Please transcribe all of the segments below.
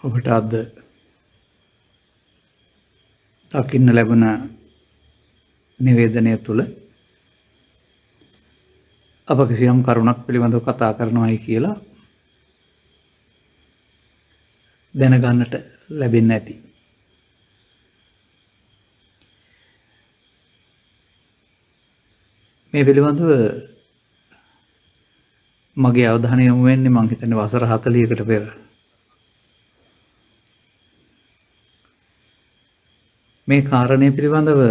ඔබට අද දකින්න ලැබුණ නිවේදනය තුළ අප කිසියම් කරුණක් පිළිබඳව කතා කරනවායි කියලා දැනගන්නට ලැබෙන්නේ නැති. මේ පිළිබඳව මගේ අවධානය යොමු වෙන්නේ මං හිතන්නේ වසර 40කට පෙර. මේ කාරණේ පිළිබඳව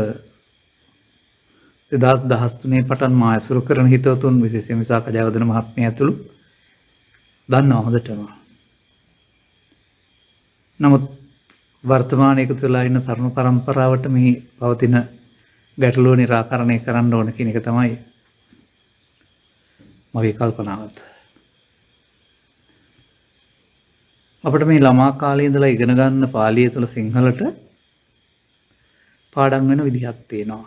2013 පටන් මා ඇසුරු කරන හිතවතුන් විශේෂයෙන්ම විසාක ජයවර්ධන මහත්මිය ඇතුළු දන්නවා හොඳටම. නමුත් වර්තමානයේ එකතු වෙලා ඉන්න තරුණ පරම්පරාවට මේ පවතින ගැටලුව निराකරණය කරන්න ඕන කියන එක තමයි මගේ කල්පනාව. අපිට මේ ළමා කාලේ ඉඳලා ඉගෙන ගන්න පාලිය තුළ සිංහලට පාඩම් වෙන විදිහක් තියෙනවා.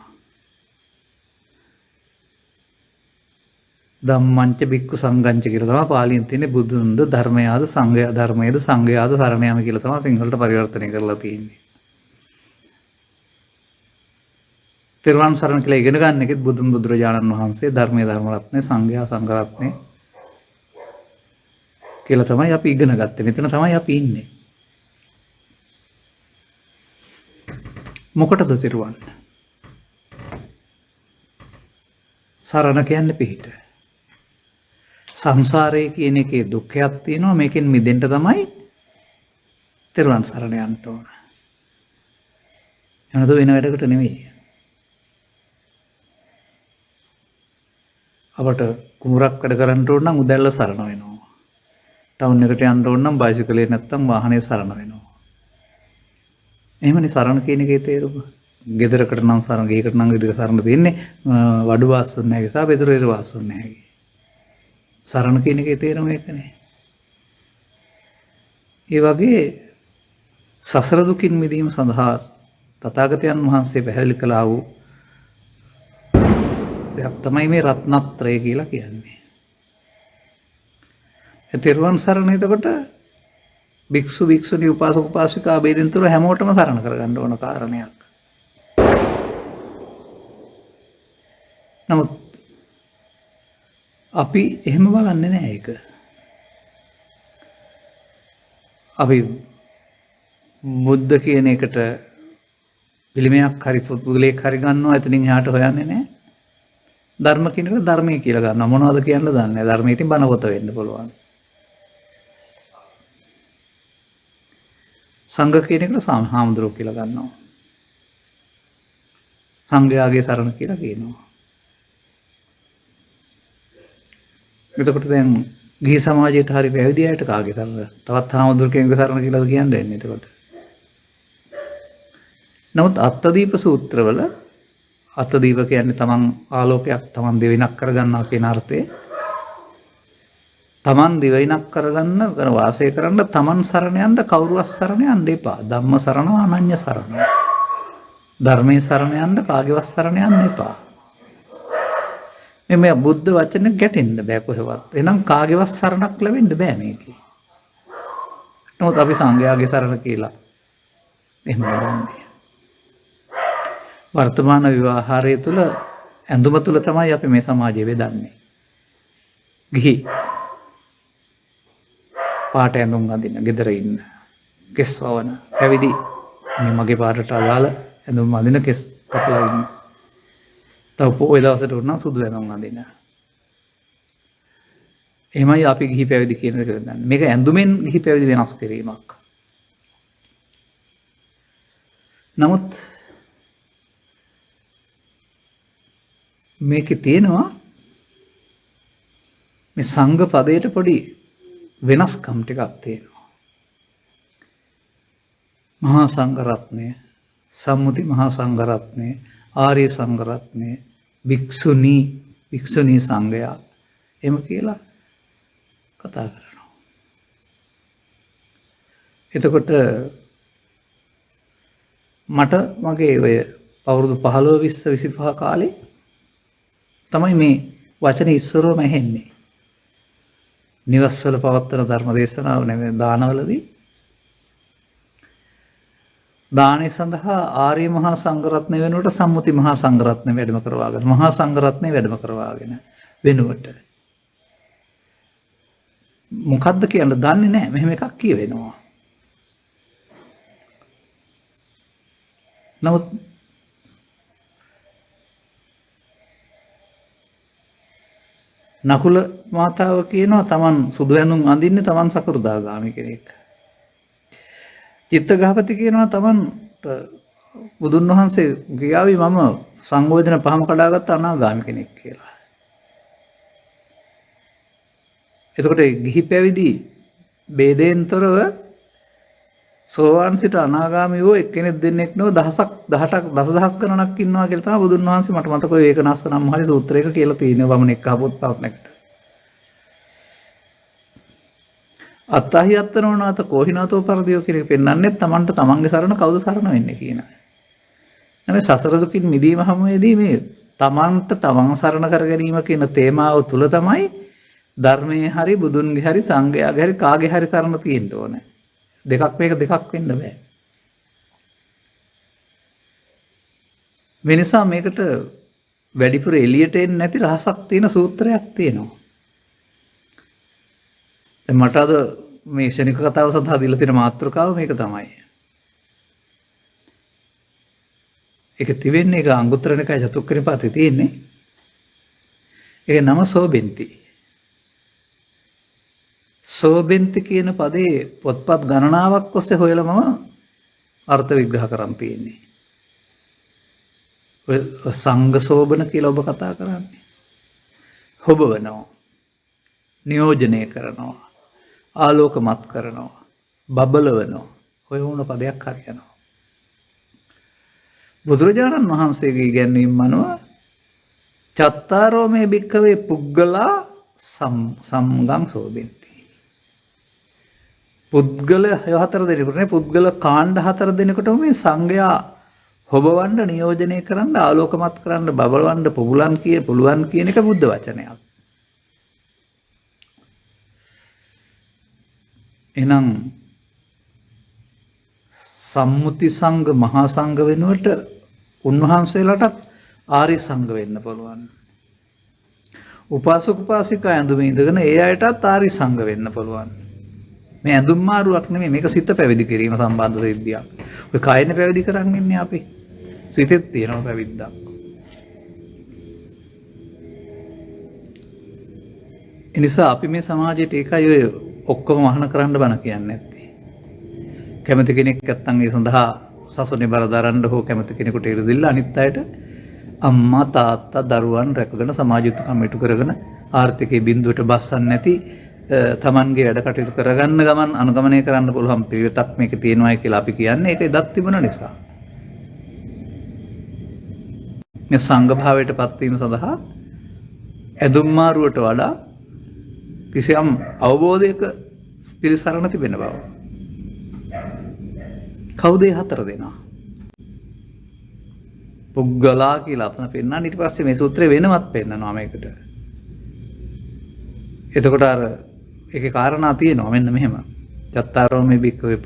ධම්මංච බික්කු සංඝංච කියලා තමයි පාලියෙන් තියෙන්නේ. බුදුන්ද ධර්මයාද සංඝයා ධර්මයේද සංඝයාද සරණ යාම කියලා තමයි සිංහලට පරිවර්තනය කරලා තියෙන්නේ. තිරුවන් සරණ කියලා ඉගෙන ගන්න එකෙත් බුදුන් බුදුරජාණන් වහන්සේ ධර්මයේ ධර්ම රත්නේ සංඝයා සංඝ රත්නේ කියලා තමයි අපි ඉගෙන ගත්තේ. මෙතන තමයි අපි ඉන්නේ. මොකටද තිරුවන්? සරණ කියන්නේ පිහිට. සංසාරයේ කියන එකේ දුක්ඛයක් තියෙනවා. මේකෙන් මිදෙන්න තමයි තිරුවන් සරණ යන්න ඕන. එනද වෙන වැඩකට නෙවෙයි. අපට කුඹරක් වැඩ කරන්න ඕන නම් උදැල්ල සරණ වෙනවා. ටවුන් එකට යන්න ඕන නම් බයිසිකලේ නැත්තම් වාහනේ සරණ වෙනවා. එහෙමනේ සරණ කියන එකේ තේරුම. ගෙදරකට නම් සරණ, ගේකට නම් ගෙදර සරණ දෙන්නේ වඩු වාස්සුන් නැහැ නිසා බෙදරේ වාස්සුන් නැහැ. සරණ කියන එකේ තේරුම ඒකනේ. ඒ වගේ සසර දුකින් මිදීම සඳහා තථාගතයන් වහන්සේ පැහැදිලි කළා වූ දෙයක් තමයි මේ රත්නත්‍රය කියලා කියන්නේ. ඒ තිරුවන් සරණ එතකොට භික්ෂු භික්ෂුණී උපාසක උපාසිකා බෙදෙන තුර හැමෝටම සරණ කරගන්න ඕන කාරණයක්. නමුත් අපි එහෙම බලන්නේ නැහැ ඒක. අපි බුද්ධ කියන එකට පිළිමයක් හරි පුදුලයක් හරි ගන්නවා, එතනින් එහාට හොයන්නේ නැහැ. ධර්ම කියන එක ධර්මයේ කියලා ගන්නවා. මොනවද කියන්න දන්නේ නැහැ. ධර්මයේ ඉතින් බණ පොත වෙන්න පුළුවන්. සංඝ කියන එකට හාමුදුරුවෝ කියලා ගන්නවා. සංඝයාගේ සරණ කියලා කියනවා. එතකොට දැන් ගිහි සමාජයට හරි පැවිදි අයට කාගේ සරණ? තවත් හාමුදුරුවෝ කෙනෙකුගේ සරණ කියලාද කියන්නේ එන්නේ එතකොට. නමුත් අත්තදීප සූත්‍රවල අත්තදීප කියන්නේ තමන් ආලෝකයක් තමන් දෙවිනක් කරගන්නවා කියන අර්ථයේ තමන් දිවිනක් කරගන්න වාසය කරන්න තමන් සරණ යන්න කවුරුවත් සරණ යන්න එපා. ධම්ම සරණ අනඤ්‍ය සරණ. ධර්මයේ සරණ යන්න කාගේවත් සරණ යන්න එපා. මේ බුද්ධ වචන ගැටෙන්න බෑ කොහෙවත්. එහෙනම් කාගේවත් සරණක් ලැබෙන්න බෑ මේකේ. නමුත් අපි සංඝයාගේ සරණ කියලා එහෙම කරන්නේ. වර්තමාන විවාහාරය තුළ ඇඳුම තුළ තමයි අපි මේ සමාජය බෙදන්නේ. ගිහි පාට ඇඳුම් අඳින, ගෙදර ඉන්න, කෙස් වවන, පැවිදි මේ මගේ පාටට අදාළ ඇඳුම් අඳින කෙස් කපලා ඉන්න. තව පොයේ දවසට උනන සුදු ඇඳුම් අඳින. එහෙමයි අපි ගිහි පැවිදි කියන එක කරන්නේ. මේක ඇඳුමෙන් ගිහි පැවිදි වෙනස් කිරීමක්. නමුත් මේකේ තියෙනවා මේ සංඝ පදයට පොඩි වෙනස්කම් ටිකක් තියෙනවා. මහා සංඝ රත්නය, සම්මුති මහා සංඝ රත්නය, ආර්ය සංඝ රත්නය, භික්ෂුණී සංඝයා එහෙම කියලා කතා කරනවා. එතකොට මට මගේ ඔය අවුරුදු 15 20 25 කාලේ තමයි මේ වචනේ ඉස්සරවම ඇහෙන්නේ. නිවස්වල පවත්වන ධර්ම දේශනාව නෙමෙයි දානවලදී දානය සඳහා ආර්ය මහා සංඝරත්නය වෙනුවට සම්මුති මහා සංඝරත්නය වැඩම කරවාගෙන මහා සංඝරත්නය වැඩම කරවාගෙන වෙනුවට මොකද්ද කියන්න දන්නේ නැහැ. මෙහෙම එකක් කියවෙනවා. නමුත් නකුල මාතාව කියනවා තමන් සුදු ඇඳුම් අඳින්නේ තමන් සකෘදාගාමි කෙනෙක්. චිත්තගහපති කියනවා තමන් බුදුන් වහන්සේ ගියාවි මම සංයෝජන පහම කඩාගත්ත අනාගාමි කෙනෙක් කියලා. එතකොට ගිහි පැවිදි ભેදෙන්තරව සෝවාන් සිට අනාගාමී වූ එක්කෙනෙක් දෙන්නෙක් නෝ දහසක් 18ක් දසදහස් ගණනක් ඉන්නවා කියලා තමයි බුදුන් වහන්සේ මට මතකයි ඒකනස්ස නම් හරි සූත්‍රයක කියලා තියෙනවා වමනෙක් ආපොත් ප්‍රශ්නයකට. අත්තහි අත්තනෝනාත කොහිනාතෝ පරදියෝ කියන එක පෙන්වන්නේ තමන්ට තමන්ගේ සරණ කවුද සරණ වෙන්නේ කියන. නැමෙ සසර දුකින් මිදීම හැමෙදී මේ තමන්ට තමන් සරණ කර ගැනීම කියන තේමාව තුල තමයි ධර්මයේ හරි බුදුන්ගේ හරි සංඝයාගේ හරි කාගේ හරි සරණ තියෙන්න ඕනේ. දෙකක් මේක දෙකක් වෙන්න බෑ. මේ නිසා මේකට වැඩිපුර එළියට එන්නේ නැති රහසක් තියෙන සූත්‍රයක් තියෙනවා. දැන් මට අද මේ ශනික කතාව සඳහා දීලා තියෙන මාතෘකාව මේක තමයි. ඒක තිබෙන්නේ ඒක අංගුත්තර නිකාය චතුක්ක නිපාතේ තියෙන්නේ. ඒක නම සෝබෙන්ති. සෝබෙන්ති කියන පදේ පොත්පත් ගණනාවක් ඔස්සේ හොයලා මම අර්ථ විග්‍රහ කරන් තියෙන්නේ. ඔය සංඝ සෝබන කියලා ඔබ කතා කරන්නේ. හොබවනවා. නියෝජනය කරනවා. ආලෝකමත් කරනවා. බබලවනවා. ඔය වුණ පදයක් හරියනවා. බුදුරජාණන් වහන්සේගේ ඉගැන්වීම අනුව චත්තාරෝ මේ භික්ඛවේ පුග්ගලා සම්ගං සෝබෙන්ති. පුද්ගල 4 දෙනෙකුට පුද්ගල කාණ්ඩ 4 දෙනෙකුටම මේ සංඝයා හොබවන්න නියෝජනය කරන්න ආලෝකමත් කරන්න බබලවන්න පුළුවන් කියන එක බුද්ධ වචනයක්. එහෙනම් සම්මුති සංඝ මහා සංඝ වෙනුවට උන්වහන්සේලාටත් ආර්ය සංඝ වෙන්න පුළුවන්. උපාසක උපාසිකා ඇඳුමේ ඉඳගෙන ඒ අයටත් ආර්ය සංඝ වෙන්න පුළුවන්. මේ ඇඳුම් මාරුවක් නෙමෙයි මේක සිත පැවිදි කිරීම සම්බන්ධ සිද්ධියක්. ඔය කයනේ පැවිදි කරන් ඉන්නේ අපි. සිතෙත් තියෙනවා පැවිද්දක්. ඒ නිසා අපි මේ සමාජයට ඒකයි ඔය ඔක්කොම වහන කරන්න බණ කියන්නේ නැත්තේ. කැමති කෙනෙක් නැත්තම් ඒ සඳහා සසුනේ බර දරන්න හෝ කැමති කෙනෙකුට ඉරදිල්ල අනිත් අයට අම්මා තාත්තා දරුවන් රැකගෙන සමාජ යුතුකම් ඉටු කරගෙන ආර්ථිකයේ බිඳුවට බස්සන්නේ නැති තමන්ගේ වැඩ කටයුතු කරගන්න ගමන් අනුගමනය කරන්න පුළුවන් පිළිවෙතක් මේක තියෙනවායි කියලා අපි කියන්නේ ඒක ඉදක් තිබුණ නිසා. මේ සංඝ භාවයට පත් වීම සඳහා ඇඳුම් මාරුවට වඩා කිසියම් අවබෝධයක පිළිසරණ තිබෙන බව. කවුද 4 දෙනා? පුග්ගලා කියලා අපන පෙන්නන්න ඊට පස්සේ මේ සූත්‍රය වෙනමත් පෙන්නනවා මේකට. එතකොට අර ඒකේ කාරණා තියෙනවා මෙන්න මෙහෙම. චත්තාරෝ මේ භික්ඛවේ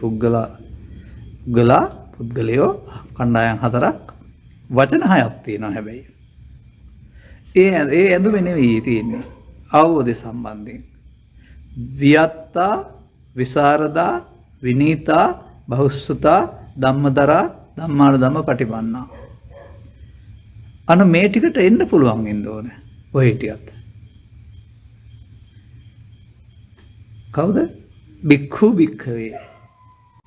පුද්ගලයෝ කණ්ඩායම් 4ක් වචන 6ක් තියෙනවා හැබැයි. ඒ ඇඳුමේ නෙවෙයි තියෙන්නේ. අවබෝධය සම්බන්ධයෙන්. වියත්තා, විසරදා, විනීතා, බහුසුතා, ධම්මදරා, ධම්මාන ධම්ම පටිපන්නා. අන්න මේ ටිකට එන්න පුළුවන් වෙන්න ඕනේ. ඔය ටිකත්. කවුද? භික්ඛු භික්ඛවේ.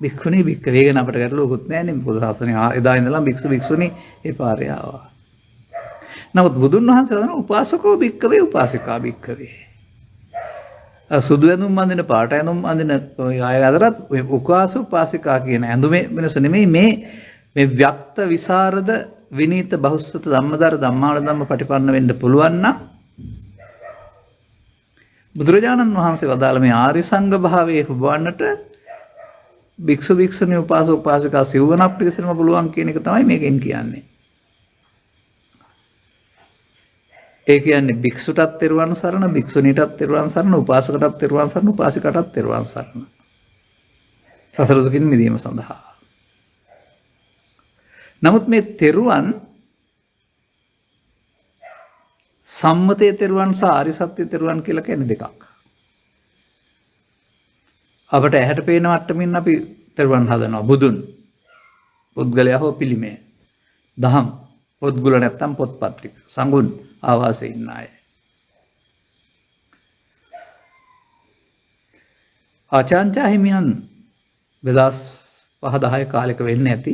භික්ඛුනි භික්ඛවේ ගැන අපිට ගැටලුවකුත් නැහැ නේ. බුදු සාසනේ එදා ඉඳලා භික්ෂු භික්ෂුනි ඒ පාරේ ආවා. නමුත් බුදුන් වහන්සේ කියන උපාසකෝ භික්ඛවේ උපාසිකා භික්ඛවේ. සුදු ඇඳුම් අඳින පාට ඇඳුම් අඳින අය අතරත් ඔය උපාසක උපාසිකා කියන ඇඳුමේ වෙනස නෙමෙයි මේ ව්‍යක්ත විසරද විනීත බහුසුත ධම්මදර ධම්මාන ධම්ම පටිපන්න වෙන්න පුළුවන් නම් බුදුරජාණන් වහන්සේ වදාළ මේ ආර්ය සංඝ භාවයේ හුබවන්නට භික්ෂු භික්ෂුණී උපාසක උපාසිකා සිව්වනක් පිළිසෙනම පුළුවන් කියන එක තමයි මේකෙන් කියන්නේ. ඒ කියන්නේ භික්ෂුටත් තෙරුවන් සරණ, භික්ෂුණීටත් තෙරුවන් සරණ, උපාසකටත් තෙරුවන් සරණ, උපාසිකටත් තෙරුවන් සරණ. සසර දුකින් මිදීම සඳහා. නමුත් මේ තෙරුවන් සම්මතයේ තෙරුවන් සහ ආරි සත්‍ය තෙරුවන් කියලා කියන්නේ දෙකක්. අපට ඇහැට පේන මට්ටමින් අපි තෙරුවන් හදනවා. බුදුන්, පුද්ගලයා හෝ පිළිමය, දහම්, පොත්ගුල නැත්තම් පොත්පත්තික, සංගුන් ආවාසයේ ඉන්න අය. ආචාර්ය හිමියන් 2005-10 කාලෙක වෙන්නේ ඇති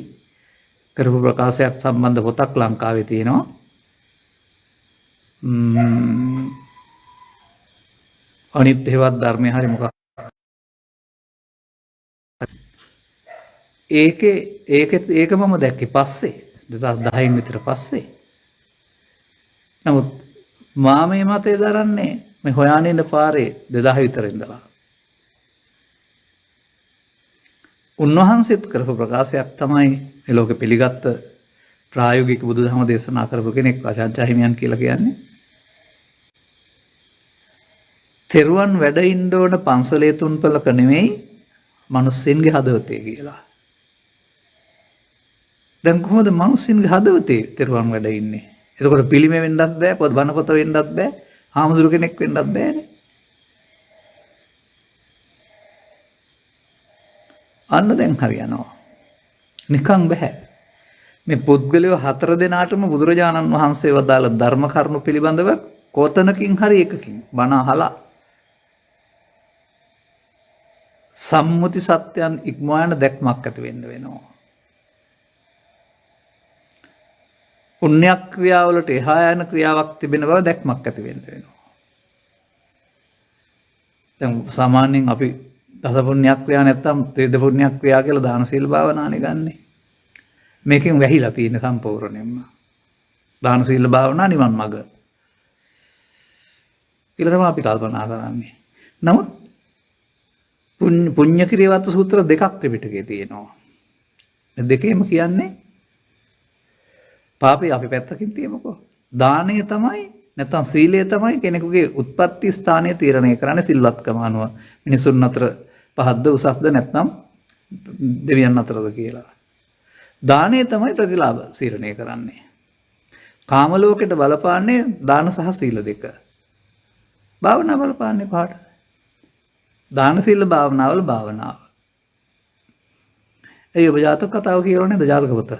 කරපු ප්‍රකාශයක් සම්බන්ධ පොතක් ලංකාවේ තියෙනවා. අනිත් හේවත් ධර්මයේ හරි මොකක් ඒක මම දැක්කේ පස්සේ 2010 විතර පස්සේ. නමුත් මා මේ මතය දරන්නේ මේ හොයාගෙන ඉන්න පාරේ 2000 විතර ඉඳලා. උන්වහන්සේත් කරපු ප්‍රකාශයක් තමයි මේ ලෝකෙ පිළිගත්ත ප්‍රායෝගික බුදුදහම දේශනා කරපු කෙනෙක් ආචාර්ය හිමියන් කියලා කියන්නේ. තෙරුවන් වැඩ ඉන්න ඕන පන්සලේ තුන්පලක නෙමෙයි මිනිස්සුන්ගේ හදවතේ කියලා. දැන් කොහොමද මිනිස්සුන්ගේ හදවතේ තෙරුවන් වැඩ ඉන්නේ? එතකොට පිළිමය වෙන්නත් බෑ, බණ පොත වෙන්නත් බෑ, හාමුදුරු කෙනෙක් වෙන්නත් බෑනේ. අන්න දැන් හරියනවා. නිකන් බෑ. මේ පුද්ගලයෝ 4 දෙනාටම බුදුරජාණන් වහන්සේ වදාළ ධර්ම කරුණු පිළිබඳව කොතනකින් හරි එකකින් බණ අහලා සම්මුති සත්‍යයන් ඉක්මවා යන දැක්මක් ඇති වෙන්න වෙනවා. පුණ්‍ය ක්‍රියාවලට එහා යන ක්‍රියාවක් තිබෙන බව දැක්මක් ඇති වෙන්න වෙනවා. දැන් සාමාන්‍යයෙන් අපි දස පුණ්‍ය ක්‍රියා නැත්තම් ත්‍රිවිධ පුණ්‍ය ක්‍රියා කියලා දාන සීල භාවනානේ ගන්නෙ. මේකෙන් වැහිලා තියෙන සම්පූර්ණයෙන්ම. දාන සීල භාවනා නිවන් මඟ. කියලා තමයි අපි කල්පනා කරන්නේ. නමුත් පුණ්‍ය ක්‍රියාවත් සූත්‍ර දෙකක් ත්‍රිපිටකයේ තියෙනවා. මේ දෙකේම කියන්නේ පාපේ අපි පැත්තකින් තියමුකෝ. දානය තමයි නැත්තම් සීලය තමයි කෙනෙකුගේ උත්පත්ති ස්ථානය තීරණය කරන්නේ සිල්වත්කම අනුව. මිනිසුන් අතර පහත්ද උසස්ද නැත්නම් දෙවියන් අතරද කියලා. දානය තමයි ප්‍රතිලාභ තීරණය කරන්නේ. කාම ලෝකෙට බලපාන්නේ දාන සහ සීල දෙක. භාවනා බලපාන්නේ කාටද? දාන සීල භාවනාවල භාවනාව. ඒ ඔබ ජාතක කතාව කියවලා නේද ජාතක පොත?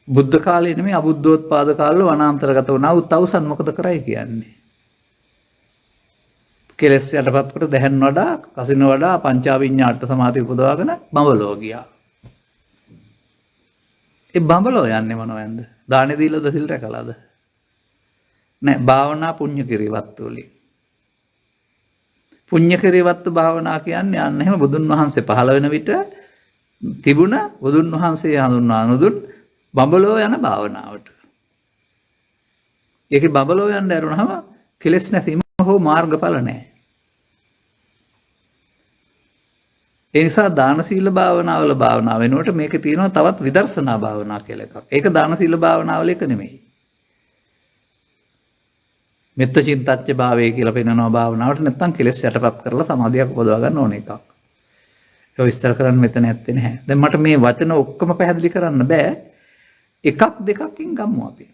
බුද්ධ කාලේ නෙමෙයි අබුද්ධෝත්පාද කාලවල වනාන්තරගත වුණා උත්තවසන් මොකද කරයි කියන්නේ? කෙලස් යටපත් කොට දැහැන් වඩා, කසින වඩා පංචාවිඤ්ඤාට සමාධි උපදවාගෙන බඹලෝ ගියා. ඒ බඹලෝ යන්නේ මොනවෙන්ද? දානේ දීලාද සිල් රැකලාද? නෑ, භාවනා පුණ්‍ය කිරියවත් වලින්. පුණ්‍ය කිරියවත් භාවනා කියන්නේ අන්න එහෙම බුදුන් වහන්සේ පහළ වෙන විට තිබුණ බුදුන් වහන්සේ හඳුන්වා නුදුන් බඹලෝ යන භාවනාවට. ඒකේ බඹලෝ යන්න ඇරුණාම කෙලස් නැතිම හෝ මාර්ගඵල නැහැ. ඒ නිසා දාන සීල භාවනාවල භාවනාව වෙනුවට මේකේ තියෙනවා තවත් විදර්ශනා භාවනා කියලා එකක්. ඒක දාන සීල භාවනාවල එක නෙමෙයි. මෙත්ත චිත්තච්ච භාවය කියලා පෙන්නනවා භාවනාවට. නැත්තම් කෙලස් යටපත් කරලා සමාධියක් උපදවා ගන්න ඕන එකක්. ඒක විස්තර කරන්න මෙතන ඇත්තේ නැහැ. දැන් මට මේ වචන ඔක්කොම පැහැදිලි කරන්න බෑ. එකක් දෙකකින් ගමු අපි.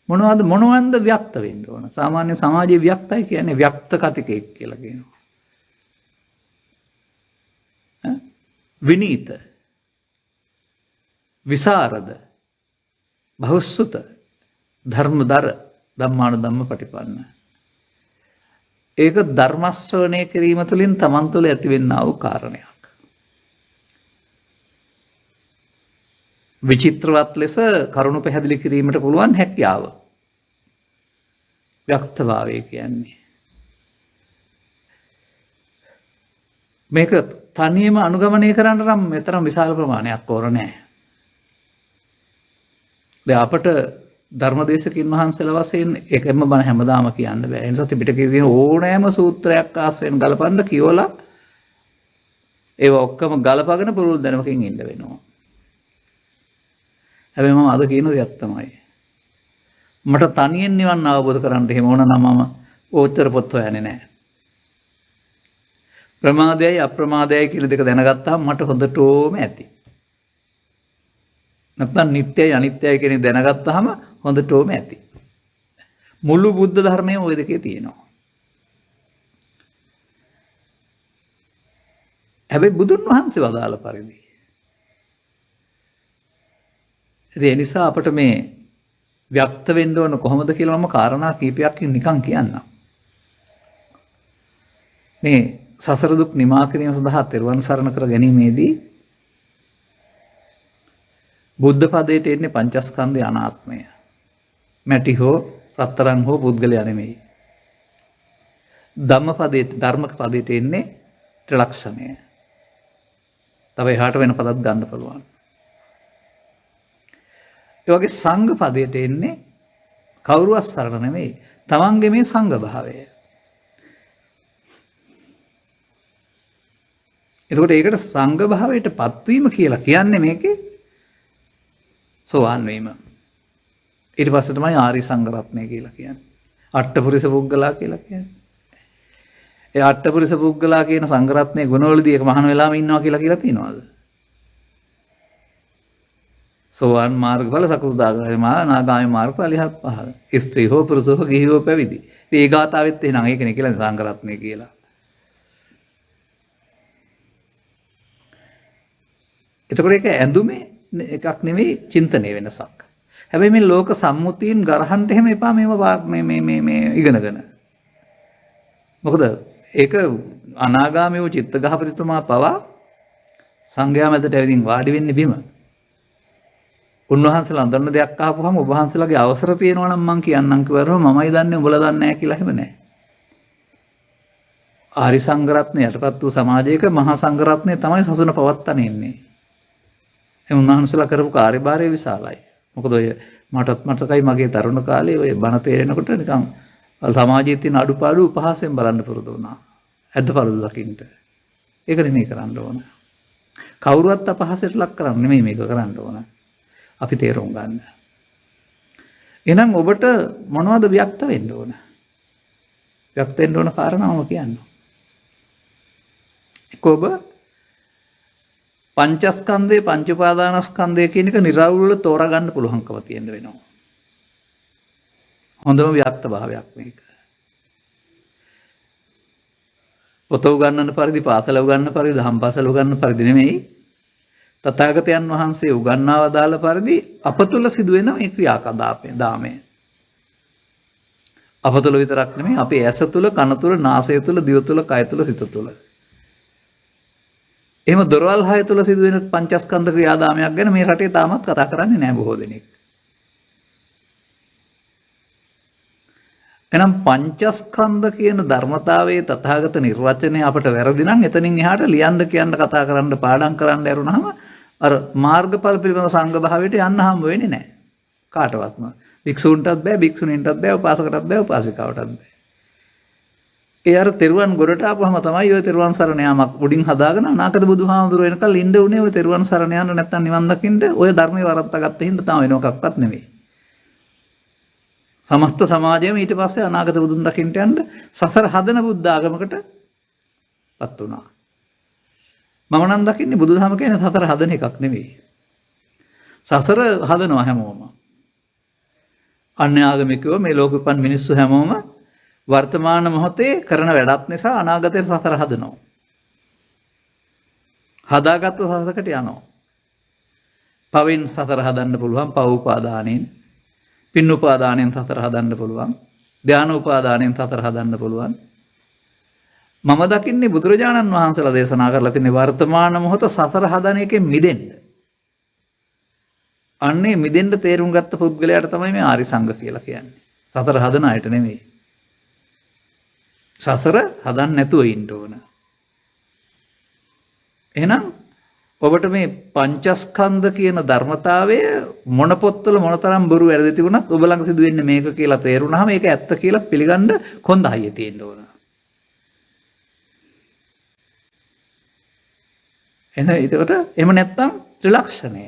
මොනවද ව්‍යක්ත වෙන්න ඕන? සාමාන්‍ය සමාජයේ ව්‍යක්තයි කියන්නේ ව්‍යක්ත කතිකෙක් කියලා කියනවා. විනීත, විසරද, බහුසුත, ධර්මදර, ධම්මානුධම්ම පටිපන්න. ඒක ධර්ම ශ්‍රවණය කිරීම තුළින් තමන් තුළ ඇතිවෙනා වූ කාරණයක්. විචිත්‍රවත් ලෙස කරුණු පැහැදිලි කිරීමට පුළුවන් හැකියාව. ව්‍යක්තභාවය කියන්නේ. මේක තනියම අනුගමනය කරන්න නම් මෙතරම් විශාල ප්‍රමාණයක් ඕන නැහැ. දැන් අපට ධර්මදේශකින් වහන්සේලා වශයෙන් එකම බණ හැමදාම කියන්න බෑ. ඒ නිසා ත්‍රිපිටකයේ තියෙන ඕනෑම සූත්‍රයක් ආශ්‍රයෙන් ගලපන්න කියවලා ඒව ඔක්කොම ගලපගෙන පුරුදු දැනුමකින් ඉන්න වෙනවා. හැබැයි මම අද කියන දෙයක් තමයි. මට තනියෙන් නිවන් අවබෝධ කරගන්න එහෙම ඕන නම් මම ඕච්චර පොත් හොයන්නේ නැහැ. ප්‍රමාදයයි අප්‍රමාදයයි කියන දෙක දැනගත්තාම මට හොඳටම ඇති. නැත්නම් නිට්ටයයි අනිත්‍යයි කියන දැනගත්තාම හොඳටම ඇති. මුළු බුද්ධ ධර්මයේ ওই දෙකේ තියෙනවා. හැබැයි බුදුන් වහන්සේ වදාළ පරිදි. ඒ නිසා අපිට මේ ව්‍යක්ත වෙන්න ඕන කොහොමද කියලා මම කාරණා කීපයක් නිකන් කියන්නම්. මේ සසර දුක් නිමා කිරීම සඳහා තෙරුවන් සරණ කර ගැනීමේදී බුද්ධ පදයට එන්නේ පංචස්කන්ධය අනාත්මය. මැටි හෝ රත්තරන් හෝ පුද්ගලයා නෙමෙයි. ධර්ම පදයට එන්නේ ත්‍රිලක්ෂණය. තව එහාට වෙන පදත් ගන්න පුළුවන්. ඒ වගේ සංඝ පදයට එන්නේ කවුරුවත් සරණ නෙමෙයි. තමන්ගේ මේ සංඝ භාවය. එතකොට ඒකට සංඝ භාවයට පත්වීම කියලා කියන්නේ මේකේ සෝවාන් වීම. ඊට පස්සේ තමයි ආරි සංඝ රත්නය කියලා කියන්නේ. අට්ඨපුරිස පුද්ගලයා කියලා කියන්නේ. ඒ අට්ඨපුරිස පුද්ගලයා කියන සංඝ රත්නයේ ගුණවලදී එක මහාන වෙලාම ඉන්නවා කියලා තියෙනවද? සෝවාන් මාර්ගඵල සකෘදාගාමී මාර්ග නාගාමී මාර්ගඵල ඉහත් පහළ. ස්ත්‍රී හෝ පුරුෂ හෝ ගිහි හෝ පැවිදි. ඉතින් ඒ ගාතාවෙත් එහෙනම් ඒකනේ කියලා සංඝ රත්නය කියලා. එතකොට ඒක ඇඳුමේ එකක් නෙවෙයි චින්තනයේ වෙනසක්. හැබැයි මේ ලෝක සම්මුතියින් ගරහන්න එහෙම එපා මේ ඉගෙනගෙන. මොකද ඒක අනාගාමී වූ චිත්තගහපතිතුමා පවා සංඝයා මැදට ඇවිදින් වාඩි වෙන්නේ බිම. උන්වහන්සේලා අඳන්න දෙයක් අහපුවම ඔබ වහන්සේලාගේ අවසර තියෙනවා නම් මං කියන්නම් කිව්වරම මමයි දන්නේ උඹලා දන්නේ නැහැ කියලා එහෙම නැහැ. ආරි සංඝ රත්නය යටපත් වූ සමාජයක මහා සංඝ රත්නය තමයි සසුන පවත්තන ඉන්නේ. ඒ උන්වහන්සේලා කරපු කාර්යභාරය විශාලයි. මොකද ඔය මටත් මතකයි මගේ තරුණ කාලේ ඔය බණ තේරෙනකොට නිකන් සමාජයේ තියෙන අඩුපාඩු උපහාසයෙන් බලන්න පුරුදු වුණා. ඇද්දපළු දකින්න. ඒක නෙමෙයි කරන්න ඕන. කවුරුවත් අපහාසයට ලක් කරන්නේ නෙමෙයි මේක කරන්න ඕන. අපි තේරුම් ගන්න. එහෙනම් ඔබට මොනවද ව්‍යක්ත වෙන්න ඕන? ව්‍යක්ත වෙන්න ඕන කාරණාවම කියන්න. ඔබ පංචස්කන්ධය පංච උපාදානස්කන්ධය කියන එක නිරවුල්ව තෝරා ගන්න පුළුවන්කම තියෙන්න වෙනවා. හොඳම ව්‍යක්ත භාවයක් මේක. පොත උගන්වන පරිදි පාසල උගන්වන පරිදි දහම්පාසල උගන්වන පරිදි නෙමෙයි. තථාගතයන් වහන්සේ උගන්වා දාල පරිදි අප තුළ සිදුවෙන මේ ක්‍රියාකලාපය. අප තුළ විතරක් නෙමෙයි අපේ ඇස තුළ, කන තුළ, නාසය තුළ, දිව තුළ, කය තුළ, සිත තුළ. එහෙම දොරවල් හය තුළ සිදුවෙන පංචස්කන්ධ ක්‍රියාදාමයක් ගැන මේ රටේ තාමත් කතා කරන්නේ නැහැ බොහෝ දෙනෙක්. එහෙනම් පංචස්කන්ධ කියන ධර්මතාවයේ තථාගත නිර්වචනය අපට වැරදි නම් එතනින් එහාට ලියන්න කියන්න කතා කරන්න පාඩම් කරන්න ඇරුණාම අර මාර්ගඵල පිළිබඳ සංඝ භාවයට යන්න හම්බ වෙන්නේ නැහැ. කාටවත්ම. භික්ෂුන්ටත් බෑ, භික්ෂුණීන්ටත් බෑ, උපාසකටත් බෑ, උපාසිකාවටත් බෑ. ඒ අර තෙරුවන් ගොඩට ආපුවම තමයි ඔය තෙරුවන් සරණ යාමක් උඩින් හදාගෙන අනාගත බුදුහාමුදුරුවෝ වෙනකල් ඉන්න උනේ ඔය තෙරුවන් සරණ යන්න නැත්නම් නිවන් දකින්න ඔය ධර්මයේ වරද්දාගත්ත හින්දා තමයි වෙන මොකක්වත් නෙවෙයි. සමස්ත සමාජයම ඊට පස්සේ අනාගත බුදුන් දකින්න යන්න සසර හදන බුද්ධ ආගමකටපත් වුණා. මම නම් දකින්නේ බුදුදහම කියන්නේ සසර හදන එකක් නෙවෙයි. සසර හදනවා හැමෝම. අන්‍ය ආගමිකයෝ මේ ලෝකෙ උපන් මිනිස්සු හැමෝම වර්තමාන මොහොතේ කරන වැඩත් නිසා අනාගතේ සසර හදනවා. හදාගත්තු සසරකට යනවා. පවෙන් සසර හදන්න පුළුවන්, පව උපාදානෙන්. පින් උපාදානෙන් සසර හදන්න පුළුවන්. ධාන උපාදානෙන් සසර හදන්න පුළුවන්. මම දකින්නේ බුදුරජාණන් වහන්සේලා දේශනා කරලා තියෙන වර්තමාන මොහොත සසර හදන එකෙන් මිදෙන්න. අන්නේ මිදෙන්න තේරුම් ගත්ත පුද්ගලයාට තමයි මේ ආරි සංඝ කියලා කියන්නේ. සසර හදන අයට නෙමෙයි. සසර හදන්න නැතුව ඉන්න ඕන. එහෙනම් ඔබට මේ පංචස්කන්ධ කියන ධර්මතාවය මොන පොත්වල මොනතරම් බොරු වැරදි තිබුණත් ඔබ ළඟ සිදු වෙන්නේ මේක කියලා තේරුණාම ඒක ඇත්ත කියලා පිළිගන්න කොන්ද හයිය තියෙන්න ඕන. එහෙනම් ඒකට එහෙම නැත්නම් ත්‍රිලක්ෂණය.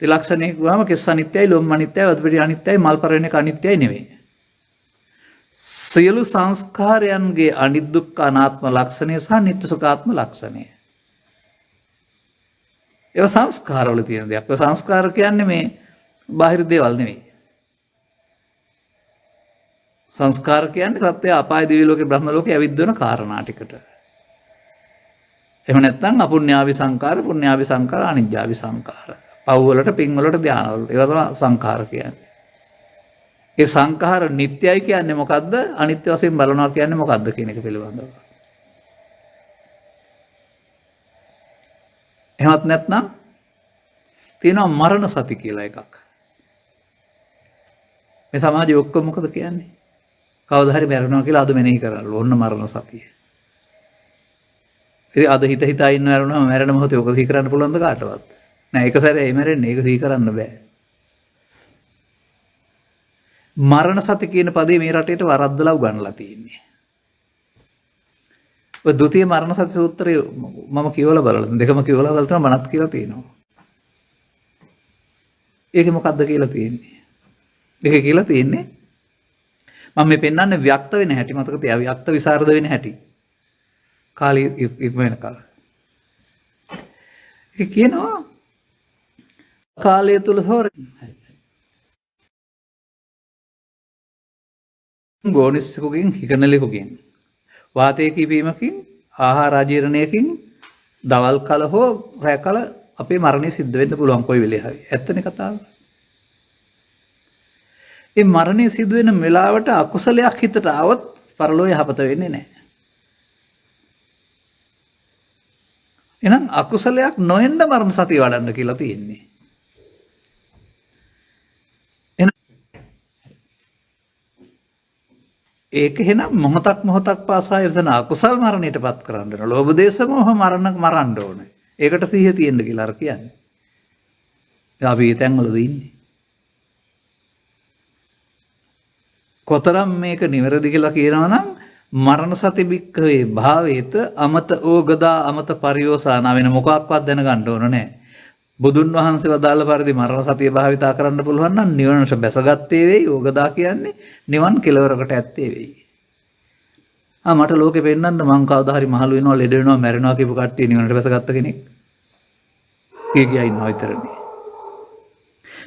ත්‍රිලක්ෂණය කියවම කෙස් අනිත්‍යයි, ලොම් අනිත්‍යයි, වදපිටි අනිත්‍යයි, මල් පරවෙන එක අනිත්‍යයි නෙවෙයි. සියලු සංස්කාරයන්ගේ අනිදුක්ඛ අනාත්ම ලක්ෂණය සහ නිත්‍ය සුඛාත්ම ලක්ෂණය. ඒවා සංස්කාරවල තියෙන දෙයක්. ඒ සංස්කාර කියන්නේ මේ බාහිර දේවල් නෙවෙයි. සංස්කාර කියන්නේ සත්‍ය අපාය දිව්‍ය ලෝකේ බ්‍රහ්ම ලෝකේ ඇවිද්දවන කාරණා ටිකට. එහෙම නැත්නම් අපුඤ්ඤාවි සංකාර, පුඤ්ඤාවි සංකාර, අනිජ්ජාවි සංකාර. පව් වලට, පින් වලට, ධාන වලට. ඒවා තමයි සංකාර කියන්නේ. ඒ සංඛාර නිට්ටයයි කියන්නේ මොකද්ද? අනිත්‍ය වශයෙන් බලනවා කියන්නේ මොකද්ද කියන එක පිළිබඳව. එහෙමත් නැත්නම් තියෙනවා මරණ සති කියලා එකක්. මේ සමාජයේ ඔක්කොම මොකද කියන්නේ? කවදා හරි මැරෙනවා කියලා අද මෙනෙහි කරනලු. ඔන්න මරණ සතිය. ඉතින් අද හිත හිතා ඉන්න මැරුණාම මැරෙන මොහොතේ ඔක සිහි කරන්න පුළුවන්ද කාටවත්? නෑ, එක සැරේ මැරෙන්නේ. ඒක සිහි කරන්න බෑ. මරණ සති කියන පදේ මේ රටේට වරද්දලා උගන්වලා තියෙන්නේ. ඔය ဒုတိ ය මරණ සති සූත්‍රය මම කියවලා බලලා දෙකම කියවලා බලලා තමයි මනත් කියලා තියෙනවා. ඒකේ මොකද්ද කියලා තියෙන්නේ? ඒක කියලා තියෙන්නේ මම මේ පෙන්වන්නේ ව්‍යක්ත වෙන හැටි. මතක තියා ව්‍යක්ත විසරද වෙන හැටි. කාලී ඉක්ම වෙනකල්. ඒක කියනවා කාලය තුල හොර ගෝනිස්සකුගෙන් හිකනලෙකුගෙන් වාතය කිපීමකින් ආහාර අජීර්ණයකින් දවල් කල හෝ රැ කල අපේ මරණය සිද්ධ වෙන්න පුළුවන් කොයි වෙලේ හරි. ඇත්තනේ කතාව. ඒ මරණය සිදු වෙන වෙලාවට අකුසලයක් හිතට આવොත් පරලෝ යහපත වෙන්නේ නැහැ. එහෙනම් අකුසලයක් නොෙන්න මරණ සතිය වඩන්න කියලා තියෙන්නේ. ඒක එහෙනම් මොහොතක් පාසා යන අකුසල් මරණයටපත් කරන්න ඕන. ලෝභ දේශ මොහ මරන්න ඕනේ. ඒකට සිහිය තියෙන්න කියලා අර කියන්නේ. අපි ඒ තැන්වලද ඉන්නේ? කොතරම් මේක නිවැරදි කියලා කියනවා නම් මරණ සති බික්කවේ භාවේත අමත ඕගදා අමත පරියෝසාන වෙන මොකක්වත් දැනගන්න ඕන නැහැ. බුදුන් වහන්සේ වදාළ පරිදි මරණ සතිය භාවිතා කරන්න පුළුවන් නම් නිවනට බැසගත්තේ වෙයි. ඕගදා කියන්නේ නිවන් කෙලවරකට ඇත්තේ වෙයි. මට ලෝකෙ පෙන්නන්න මං කවදා හරි මහලු වෙනවා, ලෙඩ වෙනවා, මැරෙනවා කියපු කට්ටිය නිවනට බැසගත්ත කෙනෙක්. කීකියා ඉන්නවා විතරනේ.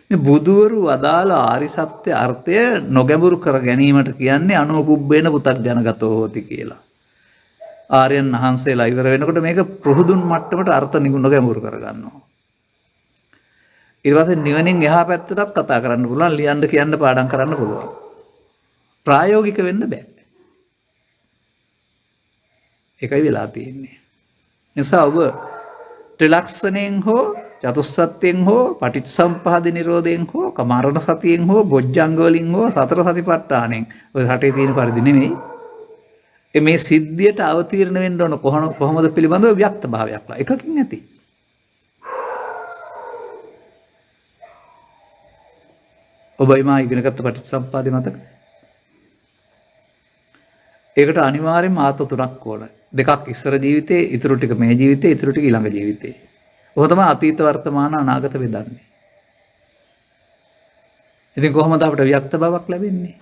මේ බුදුවරු අදාළ ආරි සත්‍ය අර්ථය නොගැඹුරු කර ගැනීමට කියන්නේ අනුකුබ්බේන පුතග්ජනගතෝ හෝති කියලා. ආර්යයන් වහන්සේලා ඉවර වෙනකොට මේක ප්‍රහුදුන් මට්ටමට අර්ථ නොගැඹුරු කර ගන්නවා. ඊට පස්සේ නිවනින් එහා පැත්තටත් කතා කරන්න පුළුවන්, ලියන්න කියන්න පාඩම් කරන්න පුළුවන්. ප්‍රායෝගික වෙන්න බෑ. ඒකයි වෙලා තියෙන්නේ. නිසා ඔබ ත්‍රිලක්ෂණයෙන් හෝ චතුස්සත්යෙන් හෝ පටිච්චසම්පදාය නිරෝධයෙන් හෝ කමරණ සතියෙන් හෝ බොජ්ජංග වලින් හෝ සතර සතිපට්ඨානෙන් ඔය රටේ තියෙන පරිදි නෙමෙයි. මේ සිද්ධියට අවතීර්ණ වෙන්න ඕන කොහොමද පිළිබඳව ව්‍යක්ත භාවයක්ලා එකකින් ඇති. ඔබයි මා ඉගෙනගත්ත පටිච්චසම්පාදේ මතක. ඒකට අනිවාර්යයෙන්ම ආත්ම තුනක් ඕන. දෙකක් ඉස්සර ජීවිතේ, ඊටු ටික මේ ජීවිතේ, ඊටු ටික ඊළඟ ජීවිතේ. ඔහොම තමයි අතීත වර්තමාන අනාගත බෙදන්නේ. ඉතින් කොහොමද අපිට ව්‍යක්ත බවක් ලැබෙන්නේ?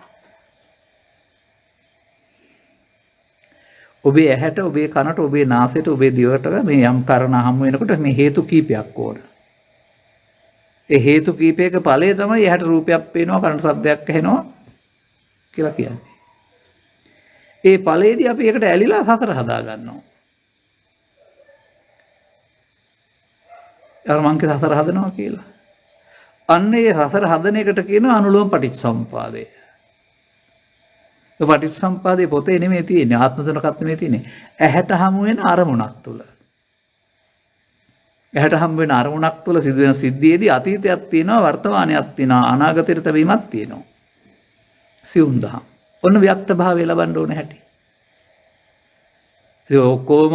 ඔබේ ඇහැට, ඔබේ කනට, ඔබේ නාසයට, ඔබේ දිවට මේ යම් කාරණා හමු වෙනකොට මේ හේතු කීපයක් ඕන. ඒ හේතු කීපයක ඵලය තමයි ඇහැට රූපයක් පේනවා, කනට ශබ්දයක් ඇහෙනවා කියලා කියන්නේ. ඒ ඵලයේදී අපි ඒකට ඇලිලා සතර හදා ගන්නවා. අර මං කිය සතර හදනවා කියලා. අන්න ඒ සතර හදන එකට කියනවා අනුලෝම පටිච්චසම්පාදය. ඒ පටිච්චසම්පාදයේ පොතේ නෙමෙයි තියෙන්නේ, ආත්ම තුනකත් නෙමෙයි තියෙන්නේ. ඇහැට හමු වෙන අරමුණක් තුල. ඇහැට හම් වෙන අරමුණක් තුළ සිදුවෙන සිද්ධියේදී අතීතයක් තියෙනවා, වර්තමානයක් තියෙනවා, අනාගතයට තැබීමක් තියෙනවා. සියුම් දහම්. ඔන්න ව්‍යක්ත භාවය ලබන්න ඕන හැටි. ඒ ඔක්කොම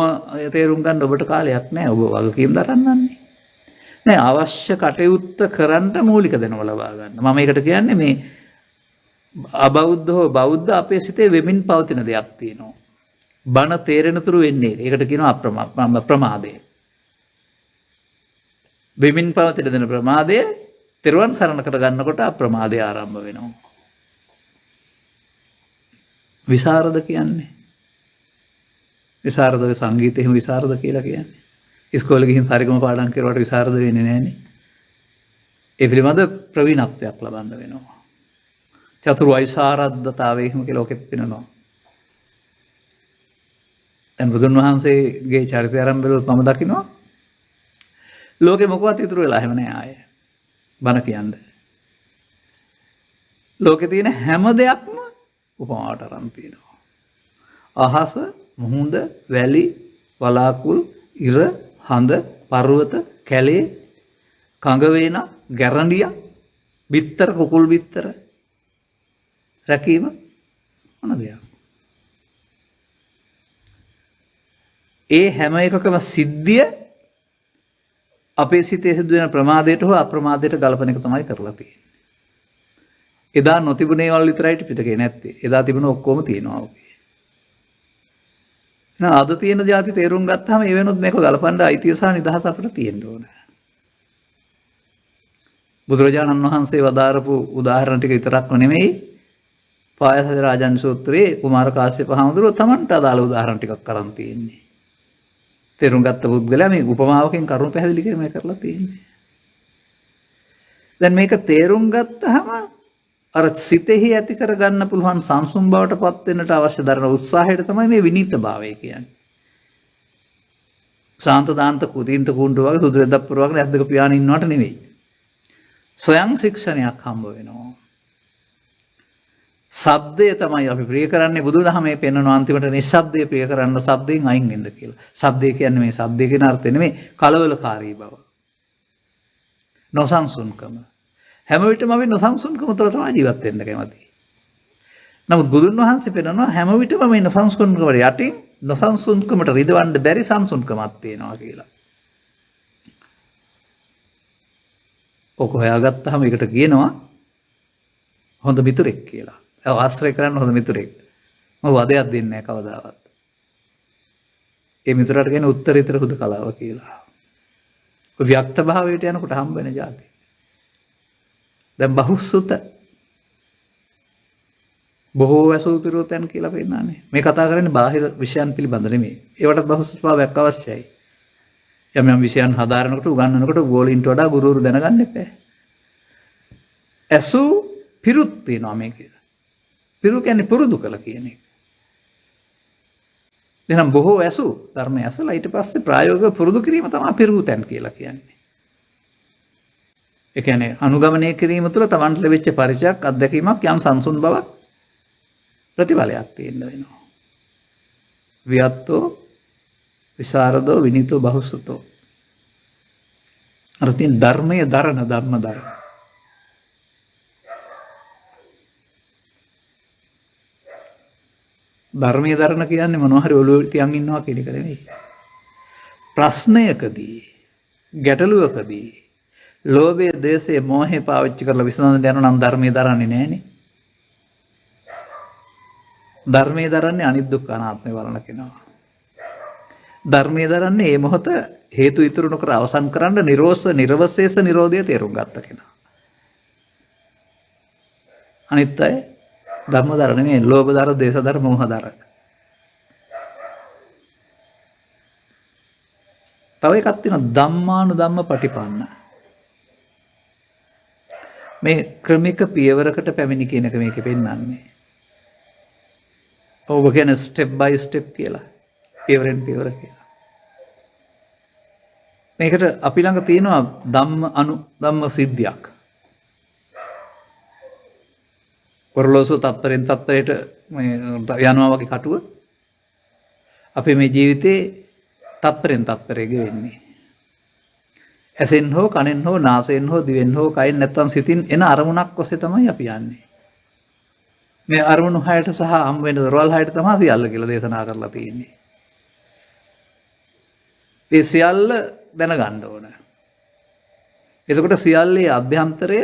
තේරුම් ගන්න ඔබට කාලයක් නැහැ. ඔබ වගකීම් දරන්නන්නේ. නෑ, අවශ්‍ය කටයුත්ත කරන්න මූලික දැනුම ලබා ගන්න. මම ඒකට කියන්නේ මේ අබෞද්ධ හෝ බෞද්ධ අපේ සිතේ වෙමින් පවතින දෙයක් තියෙනවා. බණ තේරෙන තුරු වෙන්නේ. ඒකට කියනවා ප්‍රමාදය. වෙමින් පවතින දෙන ප්‍රමාදය තෙරුවන් සරණ කර ගන්නකොට අප්‍රමාදය ආරම්භ වෙනවා. විසරද කියන්නේ විසරද සංගීතෙම විසරද කියලා කියන්නේ. ඉස්කෝලේ ගිහින් සාරිගම පාඩම් කරුවාට විසරද වෙන්නේ නැහනේ. ඒ පිළිබඳ ප්‍රවීණත්වයක් ලබන්න වෙනවා. චතුරු වෛසාරද්දතාවය එහෙම කියලා ඔකෙත් වෙනවා. දැන් බුදුන් වහන්සේගේ චරිතය ආරම්භ වෙලොත් මම දකිනවා ලෝකෙ මොකවත් ඉතුරු වෙලා හැම නෑ ආයේ. බණ කියන්නේ. ලෝකේ තියෙන හැම දෙයක්ම උපමාවට අරන් තියෙනවා. අහස, මුහුද, වැලි, වලාකුළු, ඉර, හඳ, පර්වත, කැලේ, කඟ වේන, ගැරඬිය, බිත්තර, කුකුල් බිත්තර රැකීම මොන දෙයක්. ඒ හැම එකකම සිද්ධිය අපේ සිතේ සිදුවෙන ප්‍රමාදයට හෝ අප්‍රමාදයට ගලපන එක තමයි කරලා තියෙන්නේ. එදා නොතිබුණේ වල විතරයි පිටකේ නැත්තේ. එදා තිබුණ ඔක්කොම තියෙනවා ඔකේ. එහෙනම් අද තියෙන જાති තේරුම් ගත්තාම ඒ වෙනොත් මේක ගලපන්න අයිතිය සහ නිදහස අපිට තියෙන්න ඕන. බුදුරජාණන් වහන්සේ වදාරපු උදාහරණ ටික විතරක්ම නෙමෙයි පායස රාජන් සූත්‍රයේ කුමාර කාශ්‍යප හාමුදුරුවෝ Tamanට අදාළ උදාහරණ ටිකක් කරන් තියෙන්නේ. තේරුම් ගත්ත පුද්ගලයා මේ උපමාවකින් කරුණු පැහැදිලි කිරීම කරලා තියෙන්නේ. දැන් මේක තේරුම් ගත්තාම අර සිතෙහි ඇති කර ගන්න පුළුවන් සංසුම් බවට පත් වෙන්නට අවශ්‍ය දරන උත්සාහයට තමයි මේ විනීතභාවය කියන්නේ. ශාන්ත දාන්ත කුදීන්ත කුණ්ඩ වගේ සුදු රෙද්දක් පුරවගෙන ඇස් දෙක පියාගෙන ඉන්නවට නෙවෙයි. ස්වයං ශික්ෂණයක් හම්බ වෙනවා. ශබ්දය තමයි අපි ප්‍රිය කරන්නේ බුදුදහමේ පෙන්වන අන්තිමට නිශ්ශබ්දය ප්‍රිය කරන්න ශබ්දයෙන් අයින් වෙන්න කියලා. ශබ්දය කියන්නේ මේ ශබ්දය කියන අර්ථය නෙමෙයි කලබලකාරී බව. නොසන්සුන්කම. හැම විටම අපි නොසන්සුන්කම තුළ තමයි ජීවත් වෙන්න කැමති. නමුත් බුදුන් වහන්සේ පෙන්වනවා හැම විටම මේ නොසන්සුන්කම යටින් නොසන්සුන්කමට රිදවන්න බැරි සංසුන්කමක් තියෙනවා කියලා. ඔක හොයාගත්තාම ඒකට කියනවා හොඳ මිතුරෙක් කියලා. ආශ්‍රය කරන්න හොඳ මිතුරෙක්. මම වදයක් දෙන්නේ නැහැ කවදාවත්. ඒ මිතුරට කියන්නේ උත්තරීතර හුදකලාව කියලා. ඔය ව්‍යක්ත භාවයට යනකොට හම්බ වෙන જાති. දැන් බහුසුත බොහෝ ඇසූ පිරුතෙන් කියලා පෙන්නන්නේ. මේ කතා කරන්නේ බාහිර විෂයන් පිළිබඳ නෙමෙයි. ඒවටත් බහුසුත භාවයක් අවශ්‍යයි. යම් විෂයන් හදාරනකොට උගන්වනකොට ගෝලින්ට වඩා ගුරුවරු දැනගන්න එපා. ඇසූ පිරුත් වෙනවා මේකේ. පිරු කියන්නේ පුරුදු කළ කියන එක. එහෙනම් බොහෝ ඇසූ ධර්මය ඇසලා ඊට පස්සේ ප්‍රායෝගිකව පුරුදු කිරීම තමයි පිරුතෙන් කියලා කියන්නේ. ඒ කියන්නේ අනුගමනය කිරීම තුළ Tamanට ලැබිච්ච පරිචයක් අත්දැකීමක් යම් සංසුන් බවක් ප්‍රතිඵලයක් තියෙන්න වෙනවා. වියත්තෝ විසරදෝ විනීතෝ බහුසුතෝ. අර තියෙන ධර්මයේ දරණ ධර්ම දරණ. ධර්මයේ දරණ කියන්නේ මොනවා හරි ඔළුවේ තියන් ඉන්නවා කියන එක නෙවෙයි. ප්‍රශ්නයකදී ගැටලුවකදී ලෝභය, ද්වේෂය, මෝහය පාවිච්චි කරලා විසඳන්න යනවා නම් ධර්මයේ දරන්නේ නැහනේ. ධර්මයේ දරන්නේ අනිත් අනාත්මය වලන කෙනා. ධර්මයේ දරන්නේ මේ මොහොත හේතු ඉතුරු නොකර අවසන් කරන්න නිර්වශේෂ නිරෝධය තේරුම් ගත්ත කෙනා. අනිත් අය ධර්ම දරන්නේ මේ ලෝභ දර, දේශ දර, මෝහ දර. තව එකක් තියෙනවා ධම්මානුධම්ම පටිපන්න. මේ ක්‍රමික පියවරකට පැමිණි කියන එක මේකේ පෙන්නන්නේ. ඔබ කියන ස්ටෙප් බයි ස්ටෙප් කියලා. පියවරෙන් පියවර කියලා. මේකට අපි ළඟ තියෙනවා ධම්ම සිද්ධියක්. කොරලෝසු තත්පරෙන් තත්පරයට යනවා වගේ කටුව අපේ මේ ජීවිතේ තත්පරෙන් තත්පරේ ගෙවෙන්නේ. ඇසෙන් හෝ කනෙන් හෝ නාසයෙන් හෝ දිවෙන් හෝ කයින් නැත්නම් සිතින් එන අරමුණක් ඔස්සේ තමයි අපි යන්නේ. මේ අරමුණු හයට සහ හම් වෙන දරවල් හයට තමයි සියල්ල කියලා දේශනා කරලා තියෙන්නේ. මේ සියල්ල දැනගන්න ඕන. එතකොට සියල්ලේ අභ්‍යන්තරය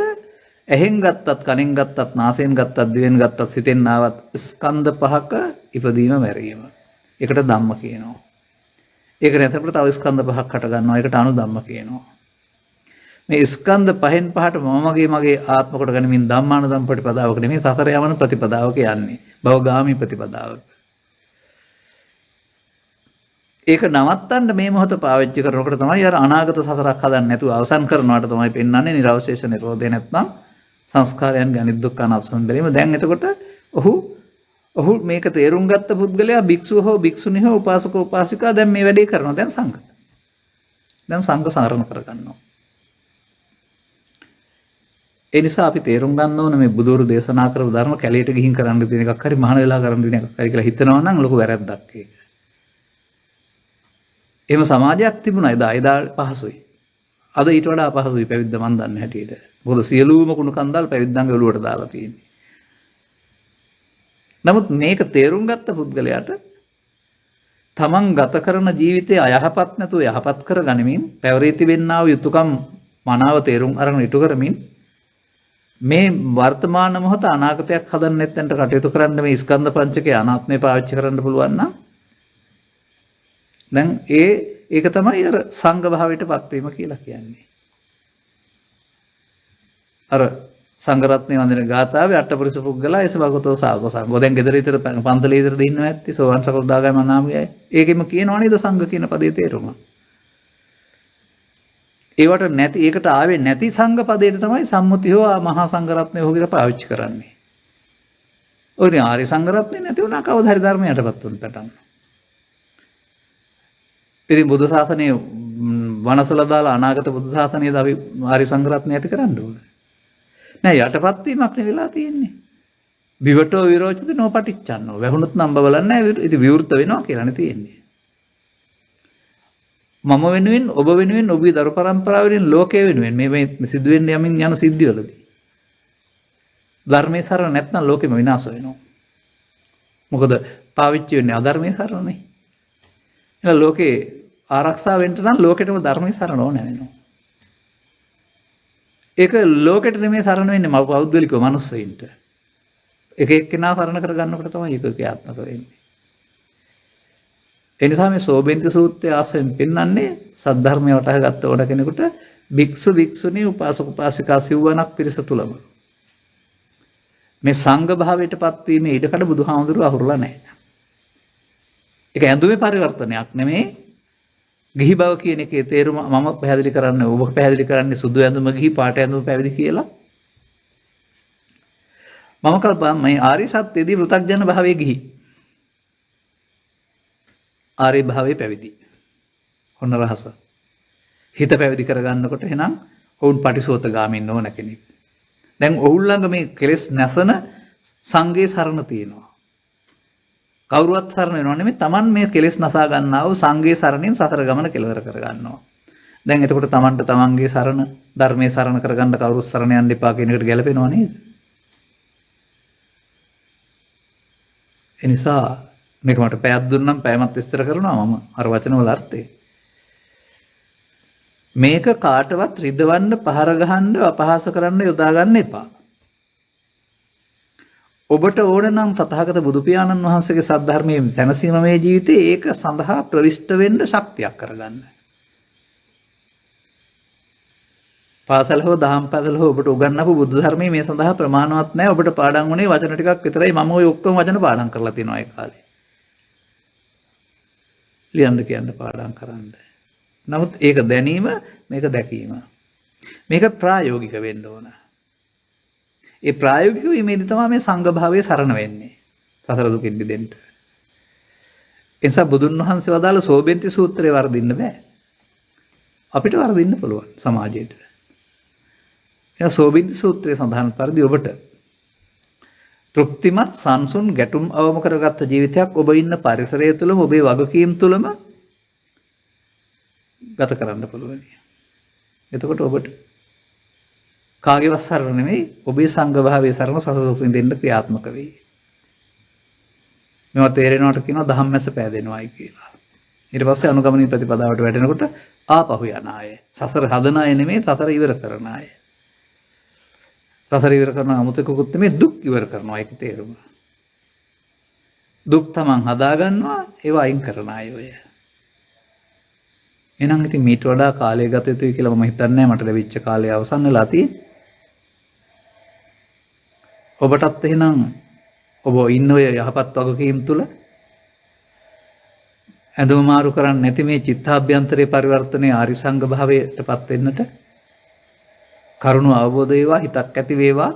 ඇහෙන් ගත්තත්, කනෙන් ගත්තත්, නාසයෙන් ගත්තත්, දිවෙන් ගත්තත්, සිතෙන් ආවත් ස්කන්ධ පහක ඉපදීම මැරීම. ඒකට ධම්ම කියනවා. ඒක නැතකොට තව ස්කන්ධ පහක් හට ගන්නවා. ඒකට අනුධම්ම කියනවා. මේ ස්කන්ධ පහෙන් පහට මගේ ආත්ම කොට ගැනීමෙන් ධම්මානුධම්ම ප්‍රතිපදාවක නෙමෙයි සතර යවන ප්‍රතිපදාවක යන්නේ. භවගාමී ප්‍රතිපදාවක. ඒක නවත්තන්න මේ මොහොත පාවිච්චි කරනකොට තමයි අර අනාගත සසරක් හදන්න නැතුව අවසන් කරනවාට තමයි පෙන්වන්නේ නිරවශේෂ නිරෝධය නැත්නම් සංස්කාරයන්ගේ අනිත්‍යක අනාත්ම බැලීම. දැන් එතකොට ඔහු මේක තේරුම් ගත්ත පුද්ගලයා භික්ෂුව හෝ භික්ෂුණී හෝ උපාසක උපාසිකා දැන් මේ වැඩේ කරනවා. දැන් සංඝ සාරණ කරගන්නවා. ඒ නිසා අපි තේරුම් ගන්න ඕන මේ බුදුරු දේශනා කරපු ධර්ම කැලේට ගිහින් කරන්න දෙන එකක් හරි මහාන වෙලා කරන්න දෙන එකක් හරි කියලා හිතනවා නම් ලොකු වැරැද්දක් ඒක. එහෙම සමාජයක් තිබුණා එදා පහසුයි. අද ඊට වඩා පහසුයි පැවිද්ද මන් දන්නේ හැටියට. මොකද සියලුම කුණු කන්දල් පැවිද්දන්ගේ ඔළුවට දාලා තියෙන්නේ. නමුත් මේක තේරුම් ගත්ත පුද්ගලයාට තමන් ගත කරන ජීවිතය අයහපත් නැතුව යහපත් කරගනිමින් පැවරී තිබෙනා වූ යුතුයකම් මනාව තේරුම් අරගෙන ඉටු කරමින් මේ වර්තමාන මොහොත අනාගතයක් හදන්න නැත්නම් කටයුතු කරන්න මේ ස්කන්ධ පංචකයේ අනාත්මය පාවිච්චි කරන්න පුළුවන් නම් දැන් ඒක තමයි අර සංඝ භාවයටපත් වීම කියලා කියන්නේ. අර සංඝ රත්නේ වන්දන ගාථාවේ අටපරිස පුද්ගලා එස භගවතෝ සාගෝ සංඝෝ. දැන් ගෙදර විතර පන්තලේ විතර දින්නව ඇත්තේ සෝවන් සකෘදාගාමී මනාමයයි. ඒකෙම කියනවා නේද සංඝ කියන පදේ තේරුම. ඒවට නැති ඒකට ආවේ නැති සංඝ පදයට තමයි සම්මුති හෝ මහා සංඝ රත්නය හෝ කියලා පාවිච්චි කරන්නේ. ඔය ඉතින් ආර්ය සංඝ රත්නේ නැති වුණා කවදා හරි ධර්මයටපත් වුණ පැටන්. ඉතින් බුදු සාසනයේ වනසලා දාලා අනාගත බුදු සාසනයේද අපි ආර්ය සංඝ රත්නය ඇති කරන්න ඕනේ. නෑ යටපත් වීමක් නෙවෙලා තියෙන්නේ. විවටෝ විරෝචිත නොපටිච්චන්නෝ. වැහුණුත් නම් බලන්නේ නෑ. ඉතින් විවෘත වෙනවා කියලානේ තියෙන්නේ. මම වෙනුවෙන් ඔබ වෙනුවෙන් ඔබේ දරු පරම්පරාව වෙනුවෙන් ලෝකයේ වෙනුවෙන් මේ සිද්ධ වෙන්න යමින් යන සිද්ධිවලදී ධර්මයේ සරණ නැත්නම් ලෝකෙම විනාශ වෙනවා. මොකද පාවිච්චි වෙන්නේ අධර්මයේ සරණනේ. එහෙනම් ලෝකේ ආරක්ෂා වෙන්න නම් ලෝකෙටම ධර්මයේ සරණ ඕන වෙනවා. ඒක ලෝකෙට නෙමෙයි සරණ වෙන්නේ මව පෞද්ගලිකව මනුස්සයින්ට. එක එක්කෙනා සරණ කරගන්නකොට තමයි ඒක ක්‍රියාත්මක වෙන්නේ. එනිසා මේ සෝබෙන්ති සූත්‍රය ආශ්‍රයෙන් පෙන්වන්නේ සද්ධර්මය වටහා ගත්ත ඕන කෙනෙකුට භික්ෂු භික්ෂුණී උපාසක උපාසිකා සිව්වණක් පිරිස තුලම මේ සංඝ භාවයටපත් වීමේ ඉඩකඩ බුදුහාමුදුරුවෝ අහුරලා නැහැ. ඒක ඇඳුමේ පරිවර්තනයක් නෙමෙයි. ගිහි බව කියන එකේ තේරුම මම පැහැදිලි කරන්නේ ඔබ පැහැදිලි කරන්නේ සුදු ඇඳුම ගිහි පාට ඇඳුම පැවිදි කියලා. මම කල්පනා මේ ආර්ය සත්‍යයේදී වෘතග්ජන භාවයේ ගිහි ආර්ය භාවයේ පැවිදි. ඔන්න රහස. හිත පැවිදි කරගන්නකොට එහෙනම් ඔවුන් පටිසෝතගාමින් නොවන කෙනෙක්. දැන් ඔවුන් ළඟ මේ කෙලෙස් නැසන සංඝේ සරණ තියෙනවා. කවුරුවත් සරණ වෙනව නෙමෙයි Taman මේ කෙලෙස් නසා ගන්නා වූ සංඝේ සරණින් සතර ගමන කෙලවර කර ගන්නවා. දැන් එතකොට Tamanට Tamanගේ සරණ ධර්මයේ සරණ කරගන්න කවුරුත් සරණ යන්න එපා කියන එකට ගැලපෙනව නේද? ඒ නිසා මේක මට පැයක් දුන්නම් පැයමත් විස්තර කරනවා මම අර වචන වල අර්ථය. මේක කාටවත් රිදවන්න පහර ගහන්න අපහාස කරන්න යොදා ගන්න එපා. ඔබට ඕන නම් තථාගත බුදු පියාණන් වහන්සේගේ සද්ධර්මයේ දැනසීමේ ජීවිතේ ඒක සඳහා ප්‍රවිෂ්ඨ වෙන්න ශක්තියක් කරගන්න. පාසල හෝ දහම් පාසල හෝ ඔබට උගන්වපු බුදු ධර්මයේ මේ සඳහා ප්‍රමාණවත් නැහැ. ඔබට පාඩම් වුණේ වචන ටිකක් විතරයි. මම ওই ඔක්කොම වචන පාඩම් කරලා තියෙනවා ඒ කාලේ. ලියන්න කියන්න පාඩම් කරන්න. නමුත් ඒක දැනීම මේක දැකීම. මේක ප්‍රායෝගික වෙන්න ඕන. ඒ ප්‍රායෝගික වීමේදී තමයි මේ සංඝ භාවයේ සරණ වෙන්නේ. සතර දුකින් මිදෙන්න. ඒ නිසා බුදුන් වහන්සේ වදාළ සෝබෙන්ති සූත්‍රය වර්ධින්න බෑ. අපිට වර්ධින්න පුළුවන් සමාජයට. එයා සෝබෙන්ති සූත්‍රයේ සඳහන් පරිදි ඔබට තෘප්තිමත් සංසුන් ගැටුම් අවම කරගත්ත ජීවිතයක් ඔබ ඉන්න පරිසරය තුළම ඔබේ වගකීම් තුළම ගත කරන්න පුළුවන්. එතකොට ඔබට කාගේවත් සරණ නෙමෙයි ඔබේ සංඝ භාවයේ සරණ සසසුකින් දෙන්න ක්‍රියාත්මක වෙයි. මේවා තේරෙනවට කියනවා ධම්මැස පෑදෙනවායි කියලා. ඊට පස්සේ අනුගමනීය ප්‍රතිපදාවට වැටෙනකොට ආපහු යන අය. සසර හදන අය නෙමෙයි සසර ඉවර කරන අය. සසර ඉවර කරන අමුතකුත් නෙමෙයි දුක් ඉවර කරනවා ඒක තේරුම. දුක් තමන් හදා ගන්නවා ඒව අයින් කරන අය ඔය. එහෙනම් ඉතින් මීට වඩා කාලය ගත යුතුයි කියලා මම හිතන්නේ මට ලැබිච්ච කාලය අවසන් වෙලා තියෙන්නේ. ඔබටත් එහෙනම් ඔබ ඉන්න ඔය යහපත් වගකීම් තුල ඇඳුම මාරු කරන්නේ නැති මේ චිත්තාභ්‍යන්තරේ පරිවර්තනයේ ආරි සංඝ භාවයටපත් වෙන්නට කරුණ අවබෝධ වේවා, හිතක් ඇති වේවා,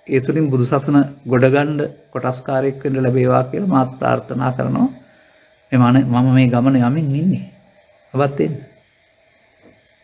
ඒ තුලින් බුදුසසුන ගොඩගන්න කොටස්කාරයෙක් වෙන්න ලැබේවා කියලා මාත් ප්‍රාර්ථනා කරනවා. මම මේ ගමන යමින් ඉන්නේ. ඔබත් එන්න.